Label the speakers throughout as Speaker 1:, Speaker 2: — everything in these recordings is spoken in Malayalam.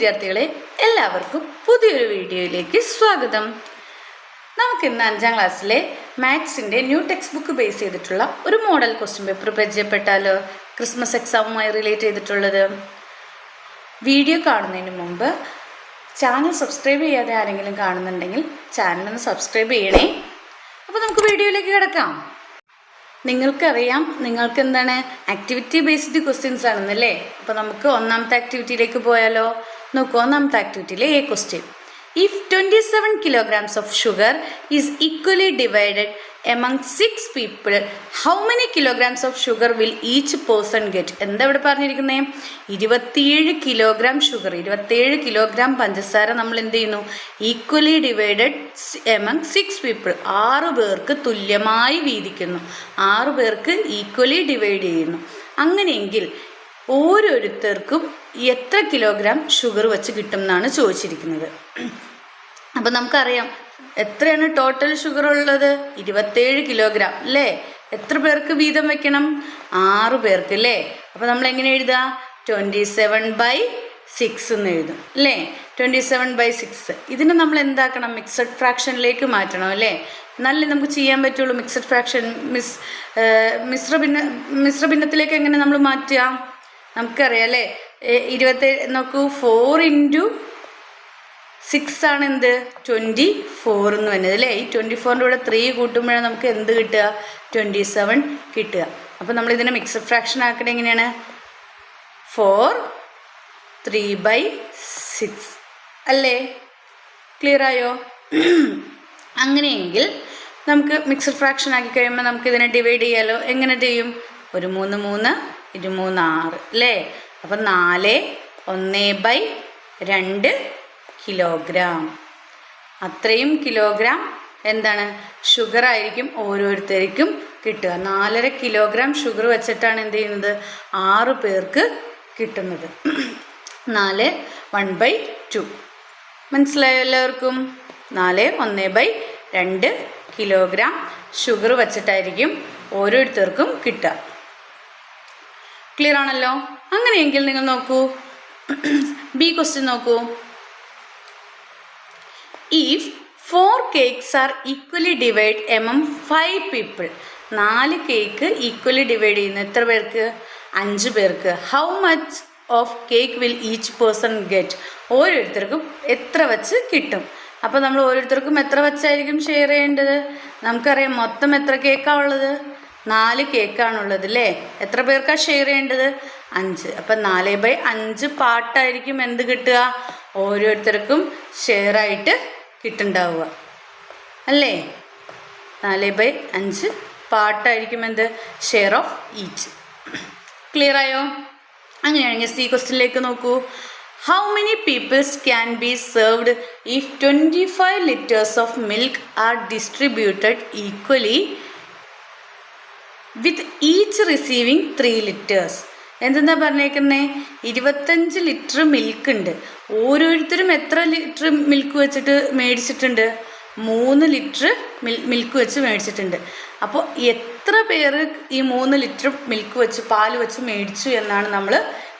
Speaker 1: വിദ്യാർത്ഥികളെ, എല്ലാവർക്കും പുതിയൊരു വീഡിയോയിലേക്ക് സ്വാഗതം. നമുക്കിന്ന് 5ാം ക്ലാസ്സിലെ മാത്സിൻ്റെ ന്യൂ ടെക്സ്റ്റ് ബുക്ക് ബേസ് ചെയ്തിട്ടുള്ള ഒരു മോഡൽ ക്വസ്റ്റ്യൻ പേപ്പർ പരിചയപ്പെട്ടാലോ? ക്രിസ്മസ് എക്സാമുമായി റിലേറ്റ് ചെയ്തിട്ടുള്ളത്. വീഡിയോ കാണുന്നതിന് മുമ്പ് ചാനൽ സബ്സ്ക്രൈബ് ചെയ്യാതെ ആരെങ്കിലും കാണുന്നുണ്ടെങ്കിൽ ചാനലൊന്ന് സബ്സ്ക്രൈബ് ചെയ്യണേ. അപ്പോൾ നമുക്ക് വീഡിയോയിലേക്ക് കിടക്കാം. നിങ്ങൾക്കറിയാം, നിങ്ങൾക്ക് എന്താണ് ആക്ടിവിറ്റി ബേസ്ഡ് ക്വസ്റ്റ്യൻസ് ആണെന്നല്ലേ. അപ്പോൾ നമുക്ക് ഒന്നാമത്തെ ആക്ടിവിറ്റിയിലേക്ക് പോയാലോ? നോക്കൂ, ഒന്നാമത്തെ ആക്ടിവിറ്റിയിലെ A question. If 27 kilograms of sugar is equally divided among 6 people, how many kilograms of sugar will each person get? എന്താ ഇവിടെ പറഞ്ഞിരിക്കുന്നത്? 27 കിലോഗ്രാം ഷുഗർ, 27 കിലോഗ്രാം പഞ്ചസാര നമ്മൾ എന്ത് ചെയ്യുന്നു? ഈക്വലി ഡിവൈഡഡ് എമംഗ് 6 people, 6 പേർക്ക് തുല്യമായി വീതിക്കുന്നു, 6 പേർക്ക് ഈക്വലി ഡിവൈഡ് ചെയ്യുന്നു. അങ്ങനെയെങ്കിൽ ഓരോരുത്തർക്കും എത്ര കിലോഗ്രാം ഷുഗർ വെച്ച് കിട്ടും എന്നാണ് ചോദിച്ചിരിക്കുന്നത്. അപ്പം നമുക്കറിയാം എത്രയാണ് ടോട്ടൽ ഷുഗർ ഉള്ളത്? 27 കിലോഗ്രാം അല്ലേ. എത്ര പേർക്ക് വീതം വെക്കണം? 6 പേർക്ക് അല്ലേ. അപ്പോൾ നമ്മൾ എങ്ങനെ എഴുതുക? 27/6 എന്ന് എഴുതും അല്ലേ. 27/6. ഇതിനെ നമ്മൾ എന്താക്കണം? മിക്സഡ് ഫ്രാക്ഷനിലേക്ക് മാറ്റണം അല്ലേ. എന്നാലേ നമുക്ക് ചെയ്യാൻ പറ്റുള്ളൂ. മിക്സഡ് ഫ്രാക്ഷൻ മിശ്രഭിന്നത്തിലേക്ക് എങ്ങനെ നമ്മൾ മാറ്റുക? നമുക്കറിയാം അല്ലേ. 27 നോക്കൂ, 4 × 6 ആണ് എന്ത്? 24 എന്ന് വരുന്നത് അല്ലേ. ഈ 24ൻ്റെ കൂടെ 3 കൂട്ടുമ്പോഴാണ് നമുക്ക് എന്ത് കിട്ടുക? 27 കിട്ടുക. അപ്പോൾ നമ്മളിതിനെ മിക്സഡ് ഫ്രാക്ഷൻ ആക്കണത് എങ്ങനെയാണ്? 4 3/6 അല്ലേ. ക്ലിയർ ആയോ? അങ്ങനെയെങ്കിൽ നമുക്ക് മിക്സഡ് ഫ്രാക്ഷൻ ആക്കി കഴിയുമ്പോൾ നമുക്കിതിനെ ഡിവൈഡ് ചെയ്യാലോ. എങ്ങനെ ചെയ്യും? ഒരു 3 3 2 3 6 അല്ലേ. അപ്പം 4 1/2 കിലോഗ്രാം. അത്രയും കിലോഗ്രാം എന്താണ്? ഷുഗർ ആയിരിക്കും ഓരോരുത്തർക്കും കിട്ടുക. 4.5 കിലോഗ്രാം ഷുഗർ വെച്ചിട്ടാണ് എന്ത് ചെയ്യുന്നത്? 6 പേർക്ക് കിട്ടുന്നത്. 4 1/2. മനസ്സിലായോ എല്ലാവർക്കും? 4 1/2 കിലോഗ്രാം ഷുഗർ വെച്ചിട്ടായിരിക്കും ഓരോരുത്തർക്കും കിട്ടുക. ക്ലിയർ ആണല്ലോ. അങ്ങനെയെങ്കിൽ നിങ്ങൾ നോക്കൂ, ബി ക്വസ്റ്റ്യൻ നോക്കൂ. If 4 cakes are equally divided among 5 people, 4 cake equally divide ചെയ്യുന്നു എത്ര പേർക്ക്? 5 പേർക്ക്. How much of cake will each person get? ഓരോരുത്തർക്കും എത്ര വെച്ച് കിട്ടും? അപ്പോൾ നമ്മൾ ഓരോരുത്തർക്കും എത്ര വെച്ചായിരിക്കും ഷെയർ ചെയ്യേണ്ടത്? നമുക്കറിയാം മൊത്തം എത്ര കേക്കാണ് ഉള്ളത്? 4 കേക്കാണുള്ളത് അല്ലേ. എത്ര പേർക്കാണ് ഷെയർ ചെയ്യേണ്ടത്? 5. അപ്പം 4/5 പാർട്ടായിരിക്കും എന്ത് കിട്ടുക? ഓരോരുത്തർക്കും ഷെയറായിട്ട് കിട്ടുന്നുണ്ടാവുക അല്ലേ. 4/5 പാർട്ടായിരിക്കും എന്ത്? Share of each. ക്ലിയർ ആയോ? അങ്ങനെയാണെങ്കിൽ സി ക്വസ്റ്റ്യനിലേക്ക് നോക്കൂ. How many peoples can be served if 25 liters of milk are distributed equally with each receiving 3 liters? എന്തെന്നാ പറഞ്ഞേക്കുന്നത്? 25 ലിറ്റർ മിൽക്ക് ഉണ്ട്. ഓരോരുത്തരും എത്ര ലിറ്റർ മിൽക്ക് വെച്ചിട്ട് മേടിച്ചിട്ടുണ്ട്? 3 ലിറ്റർ മിൽക്ക് വെച്ച് മേടിച്ചിട്ടുണ്ട്. അപ്പോൾ എത്ര പേര് ഈ 3 ലിറ്റർ മിൽക്ക് വെച്ച് പാല് വെച്ച് മേടിച്ചു എന്നാണ് നമ്മൾ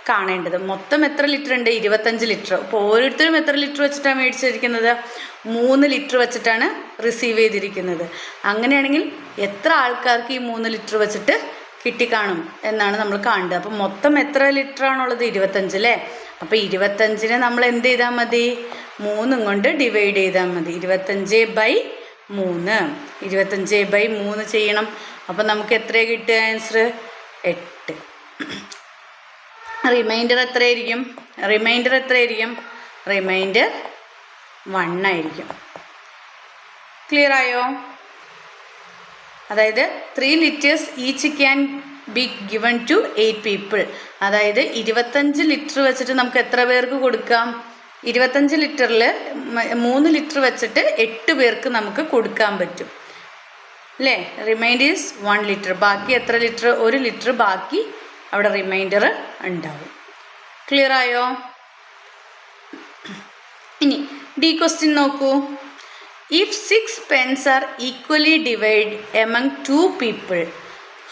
Speaker 1: കാണേണ്ടത്. മൊത്തം എത്ര ലിറ്റർ ഉണ്ട്? 25 ലിറ്റർ. അപ്പോൾ ഓരോരുത്തരും എത്ര ലിറ്റർ വെച്ചിട്ടാണ് മേടിച്ചിരിക്കുന്നത്? 3 ലിറ്റർ വെച്ചിട്ടാണ് റിസീവ് ചെയ്തിരിക്കുന്നത്. അങ്ങനെയാണെങ്കിൽ എത്ര ആൾക്കാർക്ക് ഈ 3 ലിറ്റർ വെച്ചിട്ട് കിട്ടിക്കാണും എന്നാണ് നമ്മൾ കാണേണ്ടത്. അപ്പോൾ മൊത്തം എത്ര ലിറ്റർ ആണുള്ളത്? 25 അല്ലേ. അപ്പോൾ 25നെ നമ്മൾ എന്ത് ചെയ്താൽ മതി? 3 കൊണ്ട് ഡിവൈഡ് ചെയ്താൽ മതി. 25/3. 25/3 ചെയ്യണം. അപ്പോൾ നമുക്ക് എത്ര കിട്ടുക ആൻസർ? 8. റിമൈൻഡർ എത്രയായിരിക്കും? റിമൈൻഡർ 1 ആയിരിക്കും. ക്ലിയർ ആയോ? അതായത് 3 liters each can be given to 8 people. അതായത് 25 ലിറ്റർ വെച്ചിട്ട് നമുക്ക് എത്ര പേർക്ക് കൊടുക്കാം? 25 ലിറ്ററിൽ 3 ലിറ്റർ വെച്ചിട്ട് 8 പേർക്ക് നമുക്ക് കൊടുക്കാൻ പറ്റും അല്ലേ. Reminder is 1 liter. ബാക്കി എത്ര ലിറ്റർ? 1 ലിറ്റർ ബാക്കി അവിടെ റിമൈൻഡർ ഉണ്ടാവും. ക്ലിയർ ആയോ? ഇനി ഡി ക്വസ്റ്റ്യൻ നോക്കൂ. If 6 pence are equally divided among 2 people,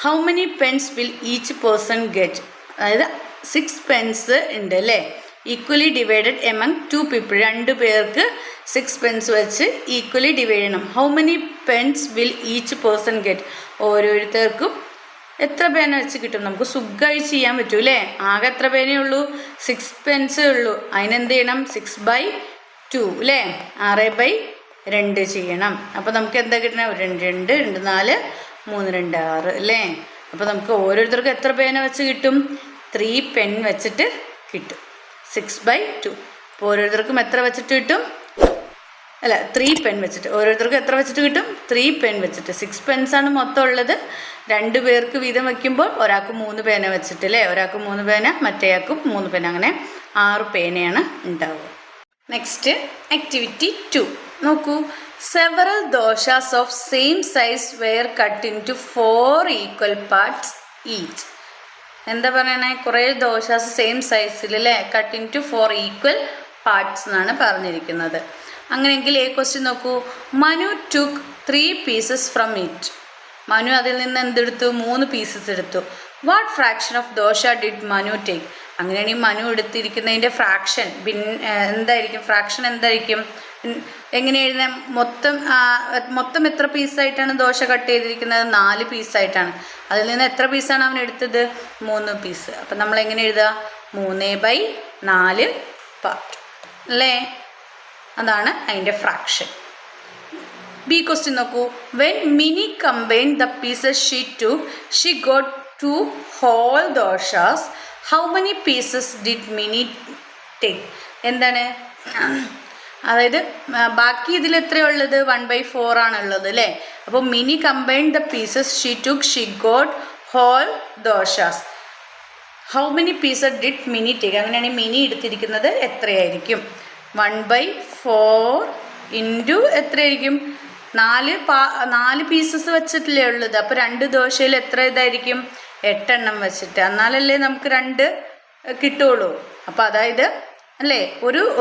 Speaker 1: how many pence will each person get? അതായത് 6 pence ഉണ്ട് അല്ലേ. Equally divided among 2 people. 2 പേർക്ക് 6 pence വെച്ച് ഈക്വലി ഡിവൈഡ് ചെയ്യണം. How many pence will each person get? ഓരോരുത്തർക്കും എത്ര പേന വെച്ച് കിട്ടും? നമുക്ക് സുഖമായി ചെയ്യാൻ പറ്റൂ അല്ലേ? ആകെ എത്ര പേനയേ ഉള്ളൂ? 6 pence ഉള്ളൂ. അതിനെന്ത് ചെയ്യണം? 6/2 അല്ലേ? 6/2 ചെയ്യണം. അപ്പോൾ നമുക്ക് എന്താ കിട്ടണം? 2 2 2 4 3 2 6 അല്ലേ? അപ്പോൾ നമുക്ക് ഓരോരുത്തർക്കും എത്ര പേന വെച്ച് കിട്ടും? 3 pen വെച്ചിട്ട് കിട്ടും. 6/2. അപ്പോൾ ഓരോരുത്തർക്കും എത്ര വെച്ചിട്ട് കിട്ടും? അല്ല, 3 pen വെച്ചിട്ട്. ഓരോരുത്തർക്കും എത്ര വെച്ചിട്ട് കിട്ടും? 3 pen വെച്ചിട്ട്. 6 pence ആണ് മൊത്തം ഉള്ളത്. 2 പേർക്ക് വീതം വയ്ക്കുമ്പോൾ ഒരാൾക്ക് 3 പേന വെച്ചിട്ട് അല്ലേ? ഒരാൾക്ക് 3 പേന, മറ്റേയാൾക്കും 3 പേന. അങ്ങനെ 6 പേനയാണ് ഉണ്ടാവുക. നെക്സ്റ്റ് ആക്ടിവിറ്റി 2 നോക്കൂ. Several dosas of same size were cut into 4 equal parts each. എന്താ പറയണേ? കുറേ ദോശാസ് സെയിം സൈസിൽ അല്ലേ? Cut into 4 equal parts എന്നാണ് പറഞ്ഞിരിക്കുന്നത്. അങ്ങനെയെങ്കിൽ ഈ ക്വസ്റ്റ്യൻ നോക്കൂ. Manu took 3 pieces from it. Manu അതിൽ നിന്ന് എന്തെടുത്തു? 3 pieces എടുത്തു. What fraction of dosa did Manu take? അങ്ങനെയാണെങ്കിൽ മനു എടുത്തിരിക്കുന്നതിൻ്റെ ഫ്രാക്ഷൻ എന്തായിരിക്കും? ഫ്രാക്ഷൻ എന്തായിരിക്കും? എങ്ങനെ എഴുതാം? മൊത്തം എത്ര പീസായിട്ടാണ് ദോശ കട്ട് ചെയ്തിരിക്കുന്നത്? 4 പീസായിട്ടാണ്. അതിൽ നിന്ന് എത്ര പീസാണ് അവൻ എടുത്തത്? 3 പീസ്. അപ്പം നമ്മൾ എങ്ങനെ എഴുതുക? 3/4 പാർട്ട് അല്ലേ? അതാണ് അതിൻ്റെ ഫ്രാക്ഷൻ. ബി ക്വസ്റ്റ്യൻ നോക്കൂ. When Mini combine the pieces she got 2 whole dosas. How many pieces did Mini take? എന്താണ്? അതായത് ബാക്കി ഇതിൽ എത്രയുള്ളത്? 1/4 ആണുള്ളത് അല്ലേ? അപ്പോൾ Mini combine the pieces she got whole dosas. How many pieces did Mini take? അങ്ങനെയാണെങ്കിൽ മിനി എടുത്തിരിക്കുന്നത് എത്രയായിരിക്കും? 1/4 ഇൻറ്റു എത്രയായിരിക്കും? 4 പീസസ് വെച്ചിട്ടില്ലേ ഉള്ളത്. അപ്പോൾ 2 ദോശയിൽ എത്ര ഇതായിരിക്കും? 8 എണ്ണം വെച്ചിട്ട്. എന്നാലല്ലേ നമുക്ക് 2 കിട്ടുള്ളൂ. അപ്പോൾ അതായത് അല്ലേ,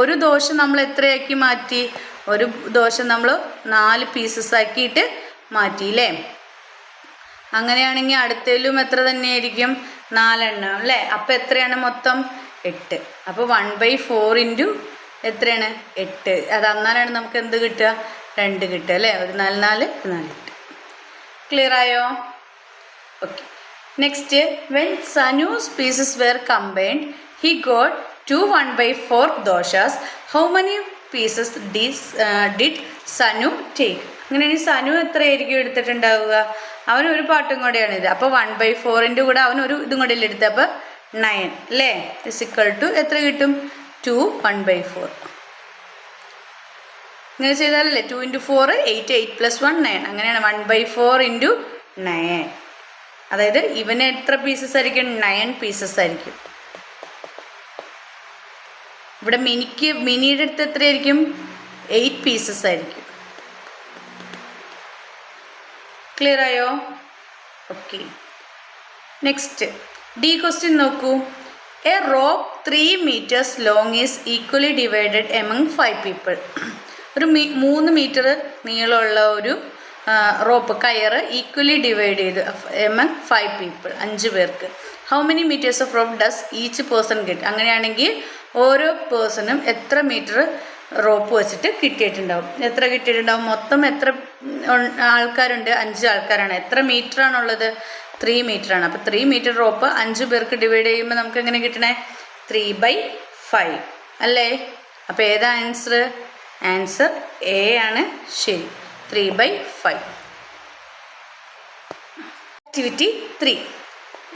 Speaker 1: ഒരു ദോശ നമ്മൾ എത്രയാക്കി മാറ്റി? ഒരു ദോശ നമ്മൾ 4 പീസസ് ആക്കിയിട്ട് മാറ്റിയില്ലേ? അങ്ങനെയാണെങ്കിൽ അടുത്തതിലും എത്ര തന്നെയായിരിക്കും? 4 എണ്ണം അല്ലേ? അപ്പോൾ എത്രയാണ് മൊത്തം? 8. അപ്പോൾ 1/4 ഇൻറ്റു എത്രയാണ്? 8. അത് അന്നാലാണ് നമുക്ക് എന്ത് കിട്ടുക? 2 കിട്ടുക അല്ലേ? ഒരു 4 4 4 8. ക്ലിയർ ആയോ? Okay. Next, when Sanu's pieces were combined he got 2 1/4 dosas. How many pieces did Sanu take? അങ്ങനെയാണെങ്കിൽ സനു എത്രയായിരിക്കും എടുത്തിട്ടുണ്ടാവുക? അവനൊരു പാട്ടും കൂടെയാണ് ഇത്. അപ്പോൾ 1/4 കൂടെ അവൻ ഒരു ഇതും കൂടെ എടുത്തത്. അപ്പോൾ 9 അല്ലേ? = എത്ര കിട്ടും? 2 1/4. ഇങ്ങനെ ചെയ്താലല്ലേ 2 × 4 8 8 + 1 9. അങ്ങനെയാണ് 1/4 ഇൻറ്റു 9. അതായത് ഇവന് എത്ര പീസസ് ആയിരിക്കും? 9 പീസസ് ആയിരിക്കും. ഇവിടെ മിനിയുടെ അടുത്ത് എത്രയായിരിക്കും? 8 പീസസ് ആയിരിക്കും. ക്ലിയർ ആയോ? ഓക്കെ. നെക്സ്റ്റ് ഡി ക്വസ്റ്റ്യൻ നോക്കൂ. A rope 3 meters long is equally divided among 5 people. ഒരു 3 മീറ്റർ നീളമുള്ള ഒരു റോപ്പ് കയറ് ഈക്വലി ഡിവൈഡ് ചെയ്ത് എമംഗ് 5 people, 5 പേർക്ക്. How many metres of rope does each person get? അങ്ങനെയാണെങ്കിൽ ഓരോ പേഴ്സണും എത്ര മീറ്റർ റോപ്പ് വെച്ചിട്ട് കിട്ടിയിട്ടുണ്ടാവും? എത്ര കിട്ടിയിട്ടുണ്ടാവും? മൊത്തം എത്ര ആൾക്കാരുണ്ട്? 5 ആൾക്കാരാണ്. എത്ര മീറ്ററാണുള്ളത്? 3 മീറ്ററാണ്. അപ്പോൾ 3 മീറ്റർ റോപ്പ് 5 പേർക്ക് ഡിവൈഡ് ചെയ്യുമ്പോൾ നമുക്ക് എങ്ങനെ കിട്ടണേ? 3/5 അല്ലേ? അപ്പോൾ ഏതാ ആൻസർ? ആൻസർ എ ആണ് ശരി. 3/5. ആക്ടിവിറ്റി 3.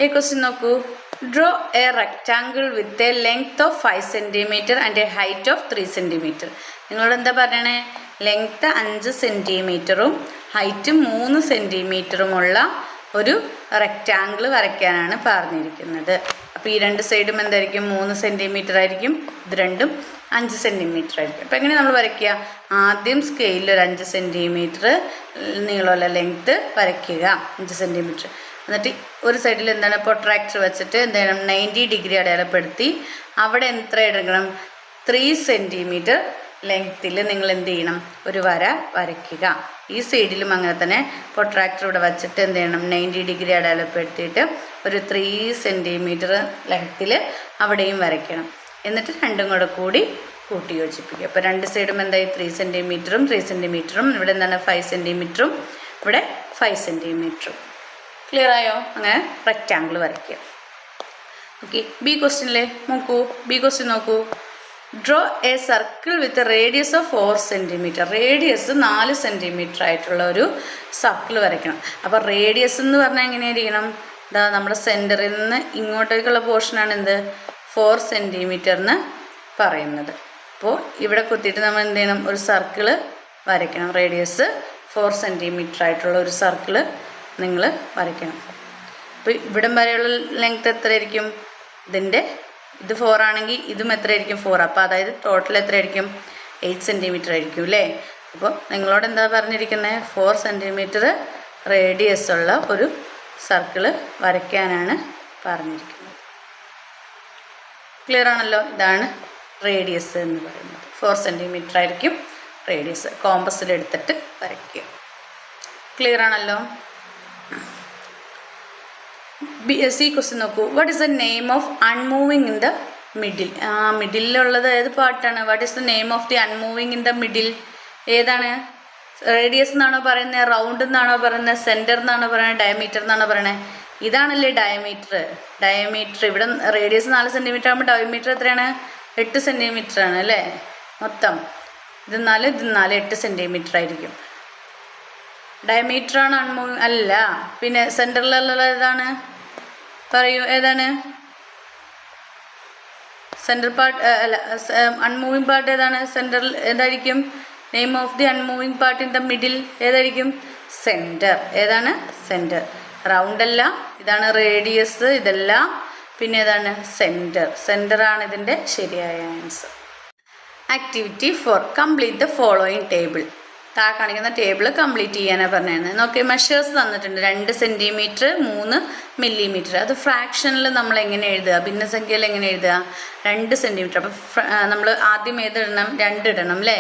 Speaker 1: ഈ ക്വസ്റ്റ്യൻ നോക്കൂ. Draw A rectangle with a length of 5 cm and A height of 3 cm. നിങ്ങളോട് എന്താ പറയണേ? ലെങ്ത്ത് 5 cm ഹൈറ്റ് 3 cm ഒരു റെക്റ്റാങ്കിൾ വരയ്ക്കാനാണ് പറഞ്ഞിരിക്കുന്നത്. അപ്പോൾ ഈ 2 സൈഡും എന്തായിരിക്കും? 3 cm ആയിരിക്കും. ഇത് രണ്ടും 5 cm ആയിരിക്കും. അപ്പോൾ എങ്ങനെ നമ്മൾ വരയ്ക്കുക? ആദ്യം സ്കെയിലിൽ ഒരു 5 cm നീളമുള്ള ലെങ്ത്ത് വരയ്ക്കുക, 5 cm. എന്നിട്ട് ഒരു സൈഡിൽ എന്താണ് പ്രൊട്രാക്ടർ വെച്ചിട്ട് എന്ത് ചെയ്യണം? 90 ഡിഗ്രി അടയാളപ്പെടുത്തി അവിടെ എത്ര എടുക്കണം? 3 cm ലെങ്ത്തിൽ നിങ്ങൾ എന്ത് ചെയ്യണം? ഒരു വര വരയ്ക്കുക. ഈ സൈഡിലും അങ്ങനെ തന്നെ പ്രൊട്രാക്ടർ ഇവിടെ വെച്ചിട്ട് എന്ത് ചെയ്യണം? 90 ഡിഗ്രി അടയാളപ്പെടുത്തിയിട്ട് ഒരു 3 cm ലെങ്ത്തിൽ അവിടെയും വരയ്ക്കണം. എന്നിട്ട് രണ്ടും കൂടി കൂട്ടി യോജിപ്പിക്കുക. അപ്പോൾ രണ്ട് സൈഡും എന്തായി 3 സെൻറ്റിമീറ്ററും 3 സെൻറ്റിമീറ്ററും, ഇവിടെ എന്താണ് 5 സെൻറ്റിമീറ്ററും ഇവിടെ 5 സെൻറ്റിമീറ്ററും. ക്ലിയർ ആയോ? അങ്ങനെ റെക്റ്റാങ്കിൾ വരയ്ക്കുക. ഓക്കെ, ബി ക്വസ്റ്റ്യനിലെ നോക്കൂ, ബി ക്വസ്റ്റ്യൻ നോക്കൂ. Draw A circle with radius of 4 centimetre. Radius 4 centimetre ആയിട്ടുള്ള ഒരു സർക്കിൾ വരയ്ക്കണം. അപ്പോൾ റേഡിയസ് എന്ന് പറഞ്ഞാൽ എങ്ങനെയായിരിക്കണം? ഇതാ നമ്മുടെ സെൻറ്ററിൽ നിന്ന് ഇങ്ങോട്ടേക്കുള്ള പോർഷനാണ് എന്ത് 4 സെൻറ്റിമീറ്റർ എന്ന് പറയുന്നത്. അപ്പോൾ ഇവിടെ കുത്തിയിട്ട് നമ്മൾ എന്ത് ചെയ്യണം? ഒരു സർക്കിള് വരയ്ക്കണം. റേഡിയസ് 4 സെൻറ്റിമീറ്റർ ആയിട്ടുള്ള ഒരു സർക്കിള് നിങ്ങൾ വരയ്ക്കണം. അപ്പോൾ ഇവിടം വരെയുള്ള ലെങ്ത് എത്രയായിരിക്കും? ഇത് 4 ആണെങ്കിൽ ഇതും എത്രയായിരിക്കും? 4. അപ്പോൾ അതായത് ടോട്ടൽ എത്രയായിരിക്കും? 8 സെൻറ്റിമീറ്റർ ആയിരിക്കും അല്ലേ? അപ്പോൾ നിങ്ങളോട് എന്താ പറഞ്ഞിരിക്കുന്നത്? 4 സെൻറ്റിമീറ്റർ റേഡിയസ് ഉള്ള ഒരു സർക്കിള് വരയ്ക്കാനാണ് പറഞ്ഞിരിക്കുന്നത്. ക്ലിയർ ആണല്ലോ? ഇതാണ് റേഡിയസ് എന്ന് പറയുന്നത്. 4 സെൻറ്റിമീറ്റർ ആയിരിക്കും റേഡിയസ്. കോമ്പസിലെടുത്തിട്ട് വരയ്ക്കുക. ക്ലിയർ ആണല്ലോ? സി ക്വസ്റ്റ്യൻ നോക്കൂ. What is the name of unmoving in the middle? മിഡിലുള്ളത് ഏത് പാർട്ടാണ്? What is the name of the unmoving in the middle? ഏതാണ്? റേഡിയസ് എന്നാണോ പറയുന്നത്? റൗണ്ട് എന്നാണോ പറയുന്നത്? സെൻറ്റർ എന്നാണോ പറയുന്നത്? ഡയമീറ്റർ എന്നാണോ പറയുന്നത്? ഇതാണല്ലേ ഡയമീറ്റർ. ഇവിടെ റേഡിയസ് 4 സെൻറ്റിമീറ്റർ ആകുമ്പോൾ ഡയമീറ്റർ എത്രയാണ്? 8 സെൻറ്റിമീറ്റർ ആണ് അല്ലേ മൊത്തം. ഇത് 8 സെൻറ്റിമീറ്റർ ആയിരിക്കും. ഡയമീറ്ററാണ് അൺമൂവിങ് അല്ല. പിന്നെ സെൻറ്ററിലുള്ള ഏതാണ്? പറയൂ, ഏതാണ് സെൻറ്റർ പാർട്ട്? അല്ല, അൺമൂവിങ് പാർട്ട് ഏതാണ്? സെൻറ്ററിൽ ഏതായിരിക്കും? Name of the unmoving part in the middle ഏതായിരിക്കും? സെൻറ്റർ. ഏതാണ്? സെൻറ്റർ. റൗണ്ട് അല്ല, ഇതാണ് റേഡിയസ്, ഇതല്ല. പിന്നെ ഏതാണ്? സെൻറ്ററാണ് ഇതിൻ്റെ ശരിയായ answer. Activity 4. Complete the following table. കാണിക്കുന്ന ടേബിൾ കംപ്ലീറ്റ് ചെയ്യാനാണ് പറഞ്ഞിരുന്നത്. നോക്കി, മെഷേഴ്സ് തന്നിട്ടുണ്ട്. 2 സെൻറ്റിമീറ്റർ 3 മില്ലിമീറ്റർ. അത് ഫ്രാക്ഷനിൽ നമ്മൾ എങ്ങനെ എഴുതുക? ഭിന്നസംഖ്യയിൽ എങ്ങനെ എഴുതുക? 2 സെൻറ്റിമീറ്റർ. അപ്പം നമ്മൾ ആദ്യം ഏതിടണം? 2 ഇടണം അല്ലേ?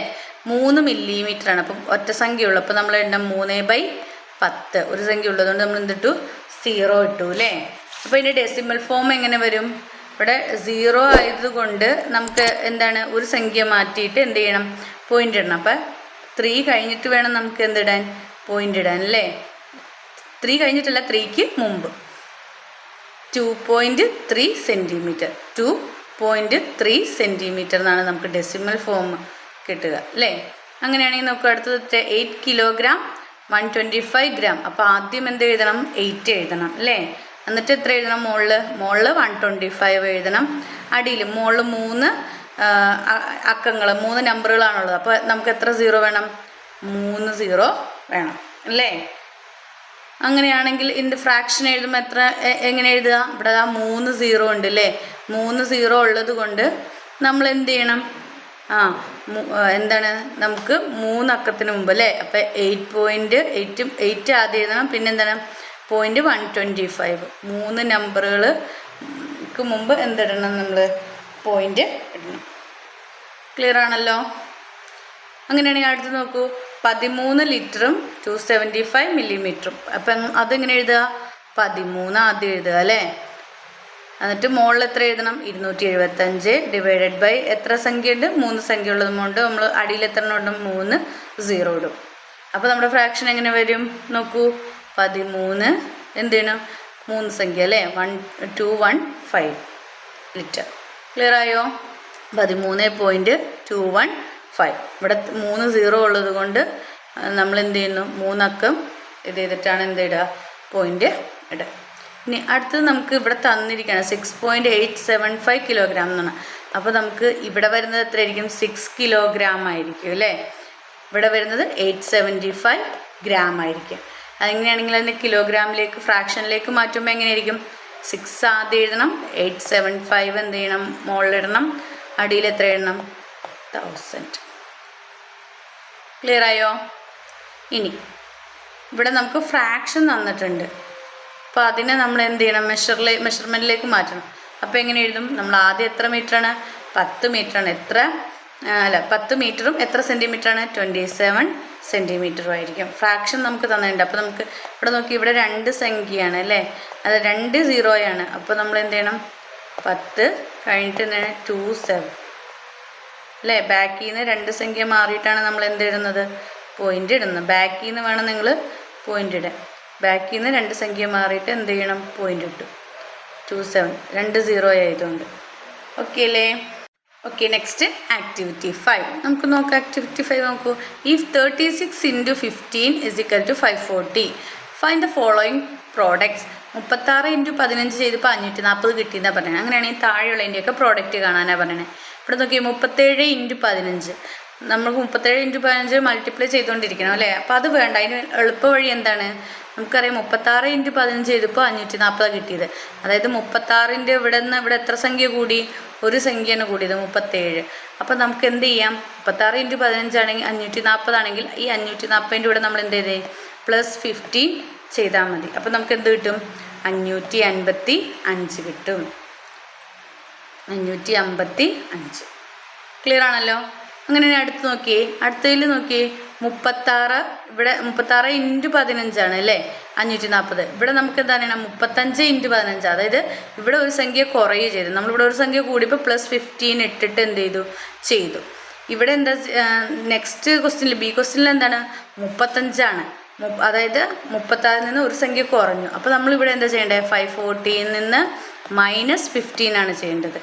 Speaker 1: 3 മില്ലിമീറ്ററാണ്. അപ്പം ഒറ്റ സംഖ്യ ഉള്ളൂ. അപ്പോൾ നമ്മൾ ഇടണം 3/10. ഒരു സംഖ്യ ഉള്ളതുകൊണ്ട് നമ്മൾ എന്തിട്ടു? 0 ഇട്ടു അല്ലേ? അപ്പോൾ ഇതിൻ്റെ ഡെസിമൽ ഫോം എങ്ങനെ വരും? ഇവിടെ 0 ആയതുകൊണ്ട് നമുക്ക് എന്താണ്? ഒരു സംഖ്യ മാറ്റിയിട്ട് എന്ത് ചെയ്യണം? പോയിൻ്റ് ഇടണം. അപ്പം 3 കഴിഞ്ഞിട്ട് വേണം നമുക്ക് എന്തിടാൻ? പോയിൻ്റ് ഇടാൻ അല്ലേ? 3 കഴിഞ്ഞിട്ടല്ല, 3ക്ക് മുമ്പ്. 2.3 സെൻറ്റിമീറ്റർ. 2.3 സെൻറ്റിമീറ്റർ എന്നാണ് നമുക്ക് ഡെസിമൽ ഫോം കിട്ടുക അല്ലേ? അങ്ങനെയാണെങ്കിൽ നമുക്ക് അടുത്തത് 8 കിലോഗ്രാം 125 ഗ്രാം. അപ്പോൾ ആദ്യം എന്ത് എഴുതണം? 8 എഴുതണം അല്ലേ? എന്നിട്ട് എത്ര എഴുതണം? മുകളിൽ 125 എഴുതണം. അടിയിൽ മുകളിൽ 3 അക്കങ്ങൾ, 3 നമ്പറുകളാണുള്ളത്. അപ്പോൾ നമുക്ക് എത്ര 0 വേണം? 3 0 വേണം അല്ലേ? അങ്ങനെയാണെങ്കിൽ ഇതിൻ്റെ ഫ്രാക്ഷൻ എഴുതുമ്പോൾ എങ്ങനെ എഴുതുക? ഇവിടെ 3 0 ഉണ്ട് അല്ലേ? 3 0 ഉള്ളത് കൊണ്ട് നമ്മൾ എന്ത് ചെയ്യണം? എന്താണ്? നമുക്ക് 3 അക്കത്തിന് മുമ്പ് അല്ലേ? അപ്പം 8 ആദ്യം എഴുതണം. പിന്നെ എന്താണ്? 125. 3 നമ്പറുകൾക്ക് മുമ്പ് എന്തിടണം? നമ്മൾ പോയിൻ്റ് ഇടണം. ക്ലിയർ ആണല്ലോ? അങ്ങനെയാണെങ്കിൽ അടുത്ത് നോക്കൂ. 13 ലിറ്ററും 275 മില്ലിമീറ്ററും. അപ്പം അതെങ്ങനെ എഴുതുക? 13 ആദ്യം എഴുതുക അല്ലേ? എന്നിട്ട് മുകളിൽ എത്ര എഴുതണം? 275 ഡിവൈഡഡ് ബൈ എത്ര സംഖ്യ ഉണ്ട്? 3 സംഖ്യ ഉള്ളത് കൊണ്ട് നമ്മൾ അടിയിൽ എത്ര ഇടും? 3 0 ഇടും. അപ്പോൾ നമ്മുടെ ഫ്രാക്ഷൻ എങ്ങനെ വരും? നോക്കൂ, 13 എന്ത് ചെയ്യണം? 3 സംഖ്യ അല്ലേ? 215 ലിറ്റർ. ക്ലിയർ ആയോ? 13.215. ഇവിടെ 3 0 ഉള്ളത് കൊണ്ട് നമ്മൾ എന്ത് ചെയ്യുന്നു? 3 അക്കം ഇത് ചെയ്തിട്ടാണ് എന്ത് ഇടുക? പോയിൻ്റ് ഇടുക. ഇനി അടുത്തത് നമുക്ക് ഇവിടെ തന്നിരിക്കുകയാണ് 6.875 കിലോഗ്രാം എന്നാണ്. അപ്പോൾ നമുക്ക് ഇവിടെ വരുന്നത് എത്രയായിരിക്കും? 6 കിലോഗ്രാം ആയിരിക്കും അല്ലേ? ഇവിടെ വരുന്നത് 875 ഗ്രാം ആയിരിക്കും. അതെങ്ങനെയാണെങ്കിൽ അതിന് കിലോഗ്രാമിലേക്ക് ഫ്രാക്ഷനിലേക്ക് മാറ്റുമ്പോൾ എങ്ങനെയായിരിക്കും? 6 ആദ്യം എഴുതണം, 875 എന്ത് ചെയ്യണം? മുകളിലിടണം. അടിയിൽ എത്ര എഴുതണം? 1000. ക്ലിയർ ആയോ? ഇനി ഇവിടെ നമുക്ക് ഫ്രാക്ഷൻ തന്നിട്ടുണ്ട്. അപ്പോൾ അതിനെ നമ്മൾ എന്ത് ചെയ്യണം? മെഷർമെൻറ്റിലേക്ക് മാറ്റണം. അപ്പോൾ എങ്ങനെ എഴുതും? നമ്മൾ ആദ്യം എത്ര മീറ്ററാണ്? 10 മീറ്ററാണ്. 10 മീറ്ററും എത്ര സെൻറ്റിമീറ്ററാണ്? 27 സെൻറ്റിമീറ്ററും ആയിരിക്കും. ഫ്രാക്ഷൻ നമുക്ക് തന്നിട്ടുണ്ട്. അപ്പോൾ നമുക്ക് ഇവിടെ നോക്കി, ഇവിടെ 2 സംഖ്യയാണ് അല്ലേ? അത് 2 0 ആണ്. അപ്പോൾ നമ്മൾ എന്ത് ചെയ്യണം? 10 കഴിഞ്ഞിട്ട് എന്താണ് 27 അല്ലേ. ബാക്കിൽ നിന്ന് 2 സംഖ്യ മാറിയിട്ടാണ് നമ്മൾ എന്തിടുന്നത്, പോയിൻ്റ് ഇടുന്നത്. ബാക്കിൽ നിന്ന് വേണം നിങ്ങൾ പോയിൻ്റ് ഇടാൻ. ബാക്കിൽ നിന്ന് 2 സംഖ്യ മാറിയിട്ട് എന്ത് ചെയ്യണം, പോയിൻ്റ് ഇട്ടു. 27 2 0 ആയതുകൊണ്ട്. ഓക്കെ അല്ലേ. ഓക്കെ, നെക്സ്റ്റ് ആക്ടിവിറ്റി 5 നമുക്ക് നോക്കാം. ആക്ടിവിറ്റി 5 നോക്കൂ. If 36 × 15 = 540, find the following products. 36 × 15 ചെയ്തപ്പോൾ 540 കിട്ടിയെന്നാണ് പറയുന്നത്. അങ്ങനെയാണെങ്കിൽ താഴെയുള്ളതിൻ്റെയൊക്കെ പ്രോഡക്റ്റ് കാണാനാണ് പറയണത്. ഇവിടെ നോക്കിയാൽ 37 × 15 നമ്മൾ 37 × 15 മൾട്ടിപ്ലൈ ചെയ്തുകൊണ്ടിരിക്കണം അല്ലേ. അപ്പോൾ അത് വേണ്ട. അതിന് എളുപ്പ വഴി എന്താണ്, നമുക്കറിയാം 36 × 15 ചെയ്തപ്പോൾ 540 കിട്ടിയത്. അതായത് 36ൻ്റെ ഇവിടെ എത്ര സംഖ്യ കൂടി, ഒരു സംഖ്യയാണ് കൂടിയത്, 37. അപ്പോൾ നമുക്ക് എന്ത് ചെയ്യാം, 36 × 15 ആണെങ്കിൽ 540 ആണെങ്കിൽ ഈ 540ൻ്റെ കൂടെ നമ്മൾ എന്ത് ചെയ്തേ, +15 ചെയ്താൽ മതി. അപ്പോൾ നമുക്ക് എന്ത് കിട്ടും, 555 കിട്ടും. 555. ക്ലിയർ ആണല്ലോ. അങ്ങനെ അടുത്ത് നോക്കിയേ, അടുത്തതിൽ നോക്കിയേ 36. ഇവിടെ 36 × 15 ആണ് അല്ലേ 540. ഇവിടെ നമുക്ക് എന്താണ് 35 × 15. അതായത് ഇവിടെ ഒരു സംഖ്യ കുറയുകയും ചെയ്തു. നമ്മളിവിടെ ഒരു സംഖ്യ കൂടിയപ്പോൾ +15 ഇട്ടിട്ട് എന്ത് ചെയ്തു. ഇവിടെ എന്താ നെക്സ്റ്റ് ക്വസ്റ്റ്യനിൽ, ബി ക്വസ്റ്റ്യനിൽ എന്താണ് 35 അതായത് 36 നിന്ന് ഒരു സംഖ്യ കുറഞ്ഞു. അപ്പോൾ നമ്മളിവിടെ എന്താ ചെയ്യേണ്ടത്, 540ൽ നിന്ന് -15 ആണ് ചെയ്യേണ്ടത്.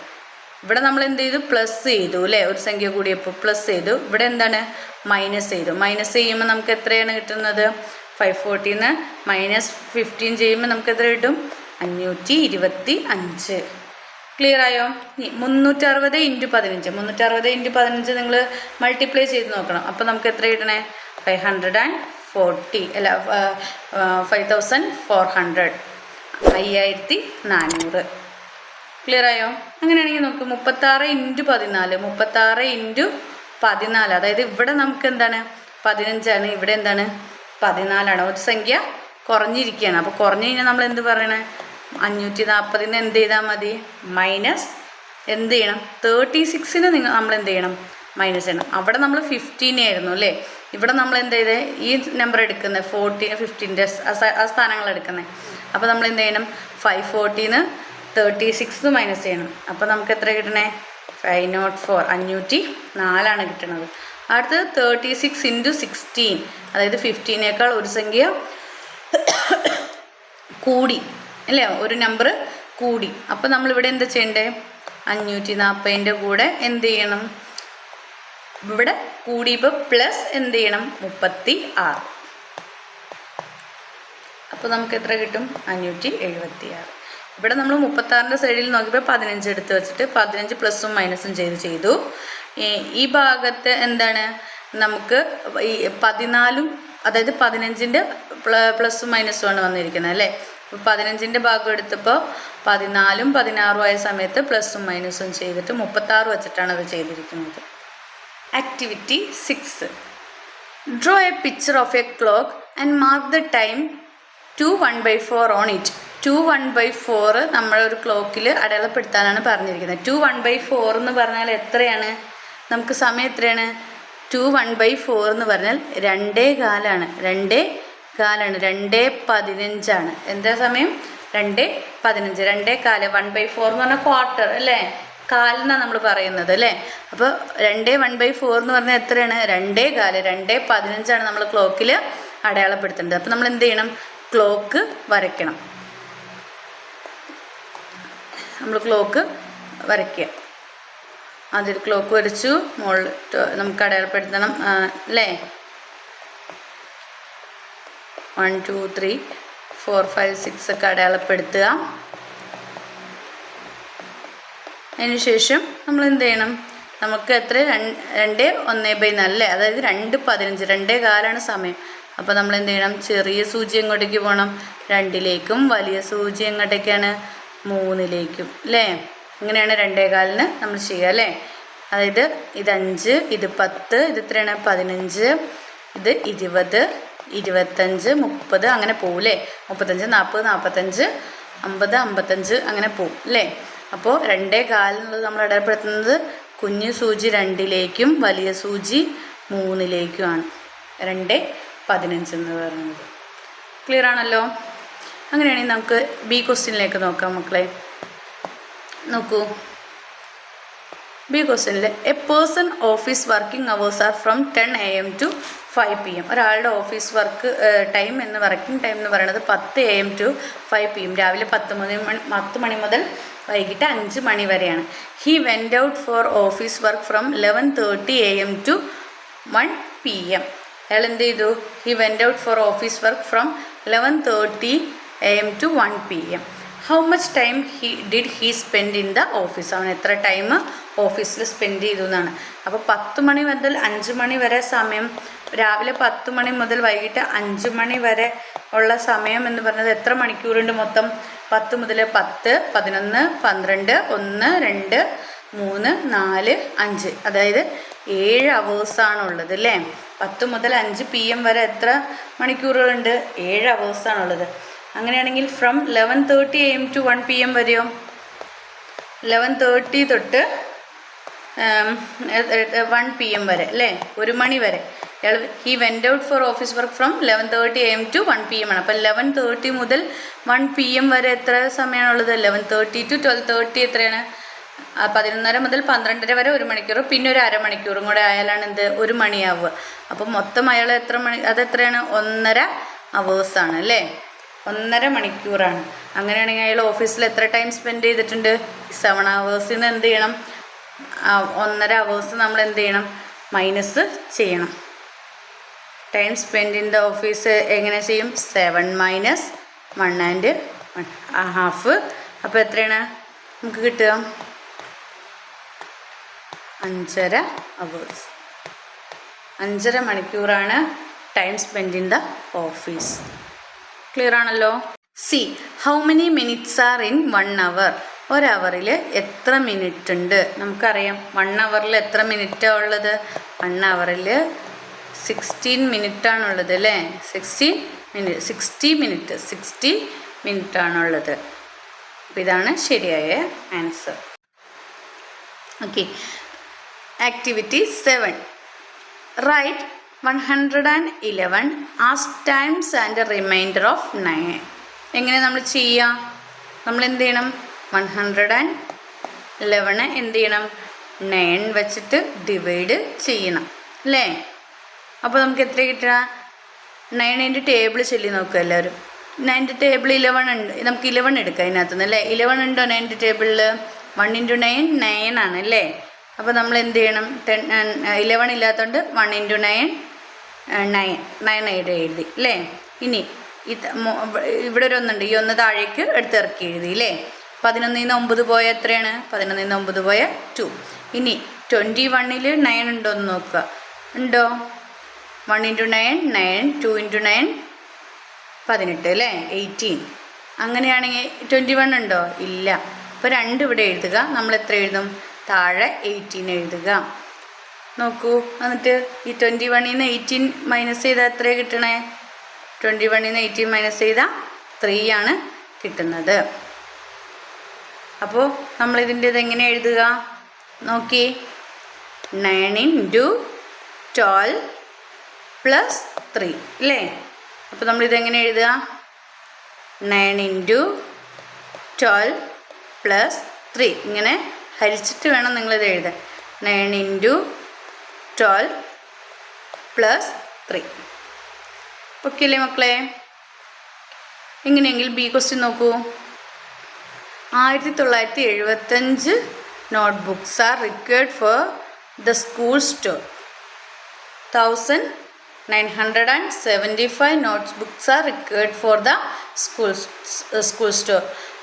Speaker 1: ഇവിടെ നമ്മൾ എന്ത് ചെയ്തു, പ്ലസ് ചെയ്തു അല്ലേ, ഒരു സംഖ്യ കൂടിയപ്പോൾ പ്ലസ് ചെയ്തു. ഇവിടെ എന്താണ് മൈനസ് ചെയ്തു. മൈനസ് ചെയ്യുമ്പോൾ നമുക്ക് എത്രയാണ് കിട്ടുന്നത്, 540ൽ നിന്ന് -15 ചെയ്യുമ്പോൾ നമുക്ക് എത്ര കിട്ടും, 525. ക്ലിയർ ആയോ. 360 × 15 360 × 15 നിങ്ങൾ മൾട്ടിപ്ലൈ ചെയ്ത് നോക്കണം. അപ്പോൾ നമുക്ക് എത്ര കിട്ടണേ, 540 അല്ല 5400 5400. ക്ലിയർ ആയോ. അങ്ങനെയാണെങ്കിൽ നമുക്ക് 36 × 14 36 × 14 അതായത് ഇവിടെ നമുക്ക് എന്താണ് 15 ആണ്, ഇവിടെ എന്താണ് 14 ആണ്. ഒരു സംഖ്യ കുറഞ്ഞിരിക്കുകയാണ്. അപ്പോൾ കുറഞ്ഞു കഴിഞ്ഞാൽ നമ്മൾ എന്ത് പറയണേ, 540ന് എന്ത് ചെയ്താൽ മതി, മൈനസ് എന്ത് ചെയ്യണം, 36ന് നമ്മൾ എന്ത് ചെയ്യണം, മൈനസ് ചെയ്യണം. അവിടെ നമ്മൾ 15 ആയിരുന്നു അല്ലേ, ഇവിടെ നമ്മൾ എന്ത് ചെയ്തേ, ഈ നമ്പർ എടുക്കുന്നത് 14 15ൻ്റെ ആ സ്ഥാനങ്ങൾ എടുക്കുന്നത്. അപ്പോൾ നമ്മൾ എന്ത് ചെയ്യണം, 540ന് 36 മൈനസ് ചെയ്യണം. അപ്പോൾ നമുക്ക് എത്ര കിട്ടണേ, 504 504 കിട്ടുന്നത്. അടുത്തത് 36 × 16 അതായത് 15നേക്കാൾ ഒരു സംഖ്യ കൂടി അല്ലേ, ഒരു നമ്പർ കൂടി. അപ്പോൾ നമ്മളിവിടെ എന്താ ചെയ്യണ്ടേ, 540ൻ്റെ കൂടെ എന്ത് ചെയ്യണം, ഇവിടെ കൂടിയപ്പോൾ പ്ലസ് എന്ത് ചെയ്യണം, 36. അപ്പോൾ നമുക്ക് എത്ര കിട്ടും, 576. ഇവിടെ നമ്മൾ 36ൻ്റെ സൈഡിൽ നോക്കിയപ്പോൾ 15 എടുത്ത് വെച്ചിട്ട് 15 പ്ലസും മൈനസും ചെയ്തു. ഈ ഭാഗത്ത് എന്താണ് നമുക്ക് ഈ 14 അതായത് 15ൻ്റെ പ്ലസും മൈനസും ആണ് വന്നിരിക്കുന്നത് അല്ലേ. അപ്പോൾ 15ൻ്റെ ഭാഗം എടുത്തപ്പോൾ 14ഉം 16ഉം ആയ സമയത്ത് പ്ലസും മൈനസും ചെയ്തിട്ട് 36 വെച്ചിട്ടാണ് അത് ചെയ്തിരിക്കുന്നത്. Activity 6 draw A picture of A clock and mark the time 2 1/4 on it. 2 1/4 നമ്മളൊരു ക്ലോക്കിൽ അടയാളപ്പെടുത്താനാണ് പറഞ്ഞിരിക്കുന്നത്. 2 1/4 എന്ന് പറഞ്ഞാൽ എത്രയാണ്, നമുക്ക് സമയം എത്രയാണ്, 2 1/4 എന്ന് പറഞ്ഞാൽ 2:15 ആണ്. 2:15 എന്താ സമയം, 2:15 2:15 1/4 എന്ന് പറഞ്ഞാൽ ക്വാർട്ടർ അല്ലേ, കാലിനാണ് നമ്മൾ പറയുന്നത് അല്ലേ. അപ്പോൾ 2 1/4 എന്ന് പറഞ്ഞാൽ എത്രയാണ്, 2:15 2:15 നമ്മൾ ക്ലോക്കിൽ അടയാളപ്പെടുത്തേണ്ടത്. അപ്പോൾ നമ്മൾ എന്ത് ചെയ്യണം, ക്ലോക്ക് വരയ്ക്കണം. നമ്മൾ ക്ലോക്ക് വരയ്ക്കുക. ആദ്യം ക്ലോക്ക് വരച്ചു, മുകളിൽ നമുക്ക് അടയാളപ്പെടുത്തണം അല്ലേ. 1 2 3 4 5 6 ഒക്കെ അടയാളപ്പെടുത്തുക. അതിനുശേഷം നമ്മൾ എന്ത് ചെയ്യണം, നമുക്ക് എത്ര 2:1/4 അല്ലേ, അതായത് 2:15 2:15 സമയം. അപ്പോൾ നമ്മൾ എന്ത് ചെയ്യണം, ചെറിയ സൂചി എങ്ങോട്ടേക്ക് പോകണം, 2ലേക്കും, വലിയ സൂചി എങ്ങോട്ടേക്കാണ്, 3ലേക്കും അല്ലേ. ഇങ്ങനെയാണ് 2:15 നമ്മൾ ചെയ്യുക അല്ലേ. അതായത് ഇത് 5 ഇത് 10 ഇത് എത്രയാണ് 15 ഇത് 20 25 30 അങ്ങനെ പോവും അല്ലേ. 35 40 45 50 55 അങ്ങനെ പോവും അല്ലേ. അപ്പോൾ 2:15 എന്നുള്ളത് നമ്മൾ അടയാളപ്പെടുത്തുന്നത് കുഞ്ഞു സൂചി 2ലേക്കും വലിയ സൂചി 3ലേക്കുമാണ് 2:15 എന്ന് പറയുന്നത്. ക്ലിയർ ആണല്ലോ. അങ്ങനെയാണെങ്കിൽ നമുക്ക് ബി ക്വസ്റ്റ്യനിലേക്ക് നോക്കാം മക്കളെ. നോക്കൂ, ബി ക്വസ്റ്റ്യനിൽ a person office working hours are from 10 AM to 5 PM. ഒരാളുടെ office work time working time എന്ന് പറയുന്നത് 10 AM to 5 PM, രാവിലെ 10 മണി മുതൽ വൈകിട്ട് 5 മണി വരെയാണ്. He went out for office work from 11:30 AM to 1 PM. അയാൾ എന്ത് ചെയ്തു? He went out for office work from 11:30 AM to 1 PM. How much time did he spend in the office? അവൻ എത്ര ടൈം ഓഫീസിൽ സ്പെൻഡ് ചെയ്തു എന്നാണ്. അപ്പോൾ 10 മണി മുതൽ 5 മണി വരെ സമയം, രാവിലെ 10 മണി മുതൽ വൈകിട്ട് 5 മണി വരെ ഉള്ള സമയം എന്ന് പറയുന്നത് എത്ര മണിക്കൂറുണ്ട് മൊത്തം? 10 മുതൽ 10, 11, 12, 1, 2, 3, 4, 5, അതായത് 7 അവേഴ്സാണുള്ളത് അല്ലേ? 10 മുതൽ 5 PM വരെ എത്ര മണിക്കൂറുകളുണ്ട്? 7 അവേഴ്സാണുള്ളത്. അങ്ങനെയാണെങ്കിൽ ഫ്രം 11:30 AM to 1 PM വരെയോ? 11:30 തൊട്ട് 1 PM വരെ അല്ലേ? 1 മണി വരെ. He went out for office work from 11:30 AM to 1 PM ആണ്. അപ്പോൾ 11:30 മുതൽ 1 PM വരെ എത്ര സമയമാണുള്ളത്? 11:30 to 12:30 എത്രയാണ്? 11:30 മുതൽ 12:30 വരെ 1 മണിക്കൂർ, പിന്നെ ഒരു അരമണിക്കൂറും കൂടെ ആയാലാണ് എന്ത്? 1 മണിയാവുക. അപ്പം മൊത്തം അയാൾ എത്ര മണി, അതെത്രയാണ്? 1.5 അവേഴ്സാണ് അല്ലേ? 1.5 മണിക്കൂറാണ്. അങ്ങനെയാണെങ്കിൽ അയാൾ ഓഫീസിൽ എത്ര ടൈം സ്പെൻഡ് ചെയ്തിട്ടുണ്ട്? 7 അവേഴ്സിൽ നിന്ന് എന്ത് ചെയ്യണം? 1.5 അവേഴ്സ് നമ്മൾ എന്ത് ചെയ്യണം? മൈനസ് ചെയ്യണം. Time spend in the office എങ്ങനെ ചെയ്യും? 7 മൈനസ് 1 and 1/2. അപ്പോൾ എത്രയാണ് നമുക്ക് കിട്ടുക? 5.5 അവേഴ്സ്. 5.5 മണിക്കൂറാണ് time spend in the office. Clear ആണല്ലോ? C, how many minutes are in 1 hour? 1 hourൽ എത്ര മിനിറ്റ് ഉണ്ട്? നമുക്കറിയാം 1 hourൽ എത്ര മിനിറ്റാണ് ഉള്ളത്? 1 hourൽ 16 മിനിറ്റാണുള്ളത് അല്ലേ? 60 മിനിറ്റാണുള്ളത്. അപ്പോൾ ഇതാണ് ശരിയായ answer. Okay, activity 7. Write 111 as times and remainder of 9. എങ്ങനെ നമ്മൾ ചെയ്യുക? നമ്മൾ എന്ത് ചെയ്യണം? 111 എന്ത് ചെയ്യണം? 9 വെച്ചിട്ട് ഡിവൈഡ് ചെയ്യണം അല്ലേ? അപ്പോൾ നമുക്ക് എത്ര കിട്ടുക? 9ൻ്റെ ടേബിൾ ചൊല്ലി നോക്കുക എല്ലാവരും. 9ൻ്റെ ടേബിൾ 11 ഉണ്ട്. നമുക്ക് 11 എടുക്കാം അതിനകത്തുനിന്ന് അല്ലേ? 11 ഉണ്ടോ 9ൻ്റെ ടേബിളിൽ? 1 × 9 9 ആണ് അല്ലേ? അപ്പോൾ നമ്മൾ എന്ത് ചെയ്യണം? 11 ഇല്ലാത്തതുകൊണ്ട് 1 × 9 9 എഴുതി അല്ലേ? ഇനി ഇവിടെ ഒരു 1 ഉണ്ട്. ഈ 1 താഴേക്ക് എടുത്തിറക്കി എഴുതി അല്ലേ? 11ൽ നിന്ന് 9 പോയ എത്രയാണ്? 11ൽ നിന്ന് 9 പോയ 2. ഇനി 21ൽ 9 ഉണ്ടോ എന്ന് നോക്കുക. ഉണ്ടോ? 1 × 9 9, 2 × 9 18 അല്ലേ? 18. അങ്ങനെയാണെങ്കിൽ 21 ഉണ്ടോ? ഇല്ല. അപ്പോൾ 2 ഇവിടെ എഴുതുക. നമ്മൾ എത്ര എഴുതും? താഴെ 18 എഴുതുക. നോക്കൂ, എന്നിട്ട് ഈ 21ൽ നിന്ന് 18 മൈനസ് ചെയ്താൽ എത്ര കിട്ടണേ? 21ൽ നിന്ന് 18 മൈനസ് ചെയ്താൽ 3 ആണ് കിട്ടുന്നത്. അപ്പോൾ നമ്മളിതിൻ്റെ ഇതെങ്ങനെ എഴുതുക? നോക്കി, 9 × 12 + 3 അല്ലേ? അപ്പോൾ നമ്മളിതെങ്ങനെ എഴുതുക? 9 × 12 + 3 ഇങ്ങനെ ഹരിച്ചിട്ട് വേണം നിങ്ങളിത് എഴുതാൻ. 9 × 12 + 3. ഓക്കെ അല്ലേ മക്കളെ? എങ്ങനെയെങ്കിൽ ബി ക്വസ്റ്റ്യൻ നോക്കൂ. 1975 notebooks are required for the school store. 1975 notebooks are required for the school store.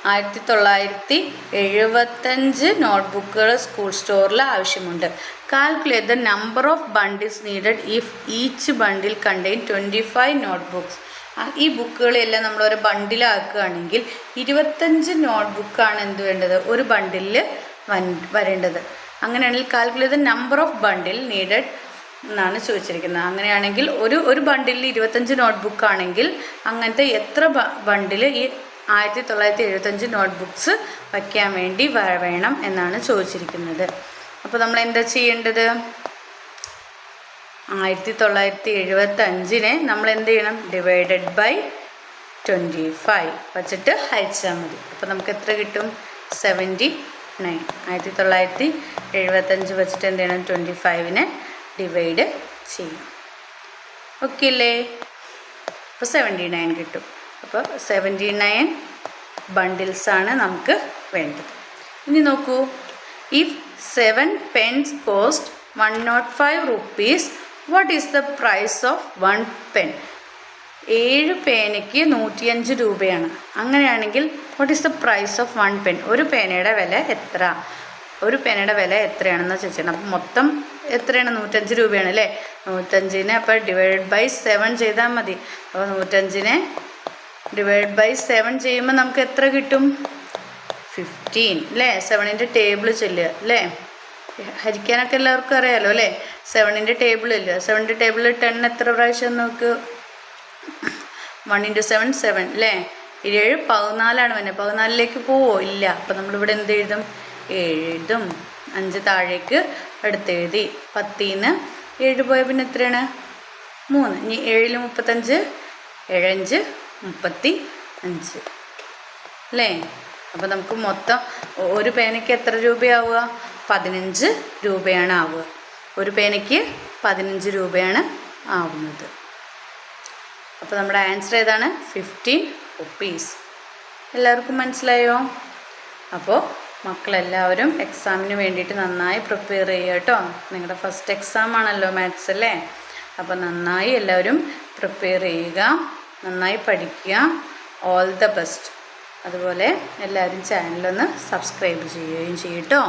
Speaker 1: 1975 നോട്ട്ബുക്കുകൾ സ്കൂൾ സ്റ്റോറിൽ ആവശ്യമുണ്ട്. Calculate the number of bundles needed if each bundle contain 25 notebooks. ഈ ബുക്കുകളെല്ലാം നമ്മളൊരു ബണ്ടിലാക്കുകയാണെങ്കിൽ 25 നോട്ട്ബുക്കാണ് എന്ത് വേണ്ടത്? ഒരു ബണ്ടിലിൽ വരേണ്ടത്. അങ്ങനെയാണെങ്കിൽ calculate the number of bundle needed എന്നാണ് ചോദിച്ചിരിക്കുന്നത്. അങ്ങനെയാണെങ്കിൽ ഒരു ബണ്ടിലിൽ 25 നോട്ട്ബുക്ക് ആണെങ്കിൽ അങ്ങനത്തെ എത്ര ബണ്ടിൽ ഈ 1975 നോട്ട്ബുക്സ് വയ്ക്കാൻ വേണ്ടി വേണം എന്നാണ് ചോദിച്ചിരിക്കുന്നത്. അപ്പോൾ നമ്മൾ എന്താ ചെയ്യേണ്ടത്? 1975 നമ്മൾ എന്ത് ചെയ്യണം? ഡിവൈഡഡ് ബൈ 25 വച്ചിട്ട് ഹരിച്ചാൽ മതി. അപ്പോൾ നമുക്ക് എത്ര കിട്ടും? 75 1975 വെച്ചിട്ട് എന്ത് ചെയ്യണം 25നെ ഡിവൈഡ് ചെയ്യും. ഓക്കെ അല്ലേ? അപ്പോൾ 79 കിട്ടും. അപ്പോൾ 79 ബണ്ടിൽസാണ് നമുക്ക് വേണ്ടത്. ഇനി നോക്കൂ, ഇഫ് 7 pens cost 105 rupees, what is the price of 1 pen? 7 പേനയ്ക്ക് 105 രൂപയാണ്. അങ്ങനെയാണെങ്കിൽ what is the price of 1 pen? ഒരു പേനയുടെ വില എത്ര? ഒരു പേനയുടെ വില എത്രയാണെന്ന് ചോദിച്ചാൽ അപ്പം മൊത്തം എത്രയാണ്? 105 രൂപയാണ് അല്ലേ? 105നെ അപ്പോൾ ഡിവൈഡ് ബൈ 7 ചെയ്താൽ മതി. അപ്പോൾ 105നെ ഡിവൈഡ് ബൈ 7 ചെയ്യുമ്പോൾ നമുക്ക് എത്ര കിട്ടും? 15 അല്ലേ? 7ൻ്റെ ടേബിൾ ചൊല്ലുക അല്ലേ? ഹരിക്കാനൊക്കെ എല്ലാവർക്കും അറിയാമല്ലോ അല്ലേ? 7ൻ്റെ ടേബിൾ ഇല്ല. 7ൻ്റെ ടേബിളിൽ 10 എത്ര പ്രാവശ്യം നോക്ക്? 1 × 7 7 അല്ലേ? 7 14 വരുന്നത്. 14ലേക്ക് പോവോ? ഇല്ല. അപ്പം നമ്മളിവിടെ എന്ത് എഴുതും? 7 എഴുതും. 5 താഴേക്ക് എടുത്തെഴുതി. 10ന്ന് 7 പോയ പിന്നെ എത്രയാണ്? 3. ഇനി 7 35, 7 5 35 അല്ലേ? അപ്പോൾ നമുക്ക് മൊത്തം ഒരു പേനയ്ക്ക് എത്ര രൂപയാവുക? 15 രൂപയാണ് ആവുക. ഒരു പേനയ്ക്ക് 15 രൂപയാണ് ആവുന്നത്. അപ്പോൾ നമ്മുടെ ആൻസർ ഏതാണ്? 15 rupees. എല്ലാവർക്കും മനസ്സിലായോ? അപ്പോൾ മക്കളെല്ലാവരും എക്സാമിന് വേണ്ടിയിട്ട് നന്നായി പ്രിപ്പയർ ചെയ്യുക കേട്ടോ. നിങ്ങളുടെ ഫസ്റ്റ് എക്സാം ആണല്ലോ മാത്സ് അല്ലേ? അപ്പോൾ നന്നായി എല്ലാവരും പ്രിപ്പയർ ചെയ്യുക, നന്നായി പഠിക്കുക. All the best. അതുപോലെ എല്ലാവരും ചാനലൊന്ന് സബ്സ്ക്രൈബ് ചെയ്യുകയും ചെയ്യും കേട്ടോ.